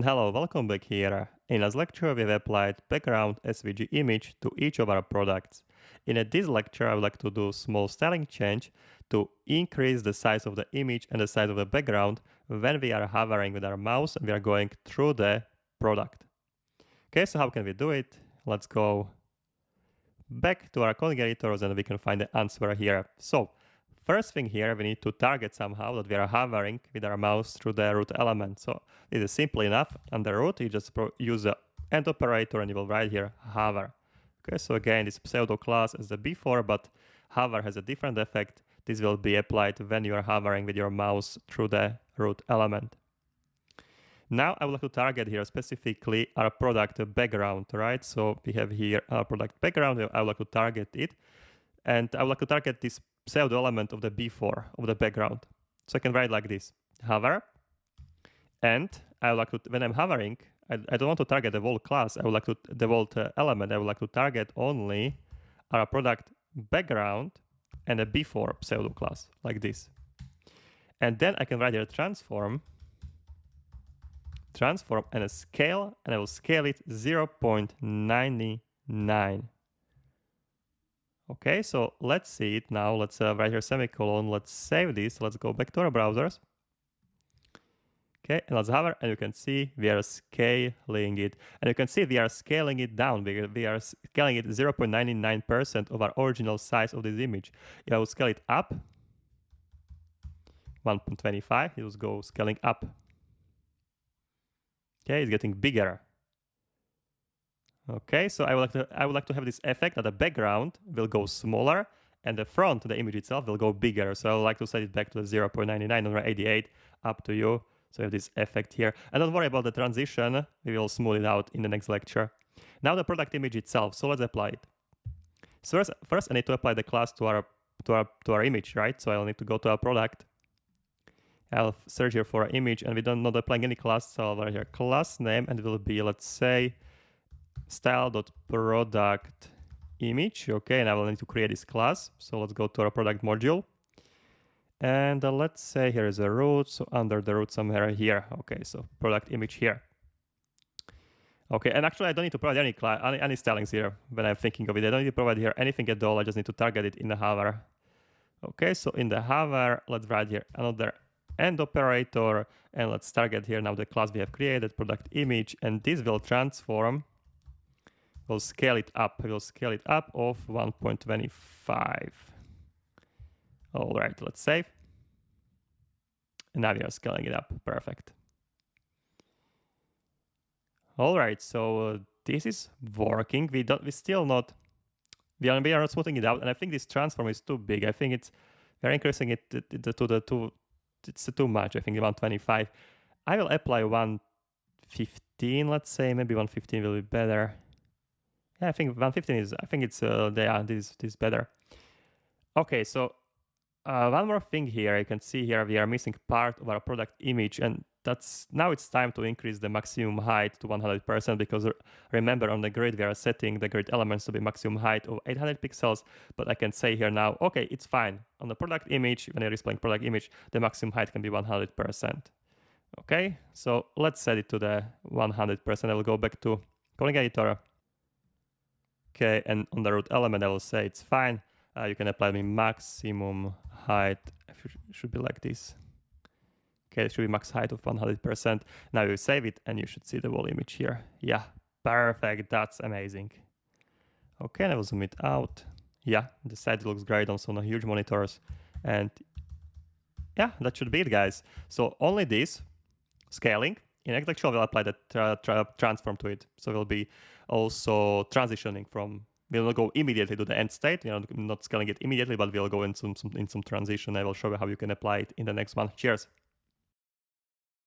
Hello, welcome back here. In this lecture, we've applied background SVG image to each of our products. In this lecture, I would like to do small styling change to increase the size of the image and the size of the background when we are hovering with our mouse and we are going through the product. Okay, so how can we do it? Let's go back to our coding editors and we can find the answer here. So first thing here, we need to target somehow that we are hovering with our mouse through the root element. So it is simple enough. Under root, you just use the AND operator and you will write here hover. Okay, so again, this pseudo class as the before, but hover has a different effect. This will be applied when you are hovering with your mouse through the root element. Now I would like to target here specifically our product background, right? So we have here our product background. I would like to target it. And I would like to target this pseudo element of the before of the background. So I can write like this, hover. And I would like to, when I'm hovering, I don't want to target the whole class. I would like to, the whole element, I would like to target only our product background and a before pseudo class, like this. And then I can write here transform and a scale, and I will scale it 0.99. Okay, so let's see it now. Let's write here semicolon. Let's save this. Let's go back to our browsers. Okay, and let's hover, and you can see we are scaling it. And you can see we are scaling it down. We are scaling it 0.99% of our original size of this image. If I will scale it up, 1.25, it will go scaling up. Okay, it's getting bigger. Okay, so I would like to have this effect that the background will go smaller and the front, the image itself, will go bigger. So I would like to set it back to the 0.99 or 88, up to you. So you have this effect here. And don't worry about the transition. We will smooth it out in the next lecture. Now the product image itself. So let's apply it. So first I need to apply the class to our image, right? So I'll need to go to our product. I'll search here for an image, and we don't not applying any class. So I'll write here class name, and it will be, let's say, style.product image. Okay, and I will need to create this class. So let's go to our product module. And let's say here is a root. So under the root somewhere here. Okay, so product image here. Okay, and actually I don't need to provide any stylings here when I'm thinking of it. I don't need to provide here anything at all. I just need to target it in the hover. Okay, so in the hover, let's write here another AND operator, and let's target here now the class we have created, product image, and this will transform. We'll scale it up. We'll scale it up of 1.25. All right, let's save. And now we are scaling it up. Perfect. All right, so this is working. We are not smoothing it out, and I think this transform is too big. I think we're increasing it it's too much. I think 125. I will apply 115. Let's say maybe 115 will be better. Yeah, I think 115 is. I think it's this is better. Okay, so one more thing here. You can see here we are missing part of our product image, and now it's time to increase the maximum height to 100%, because remember on the grid we are setting the grid elements to be maximum height of 800 pixels. But I can say here now, okay, it's fine. On the product image, when you're displaying product image, the maximum height can be 100%. Okay, so let's set it to the 100%. I will go back to coding editor. Okay, and on the root element, I will say it's fine. You can apply the maximum height. It should be like this. Okay, it should be max height of 100%. Now you save it, and you should see the whole image here. Yeah, perfect. That's amazing. Okay, and I will zoom it out. Yeah, the side looks great also on the huge monitors. And yeah, that should be it, guys. So only this scaling. In next lecture, we'll apply the transform to it. So we'll be also transitioning from. We'll not go immediately to the end state. You know, not scaling it immediately, but we'll go in some transition. I will show you how you can apply it in the next one. Cheers.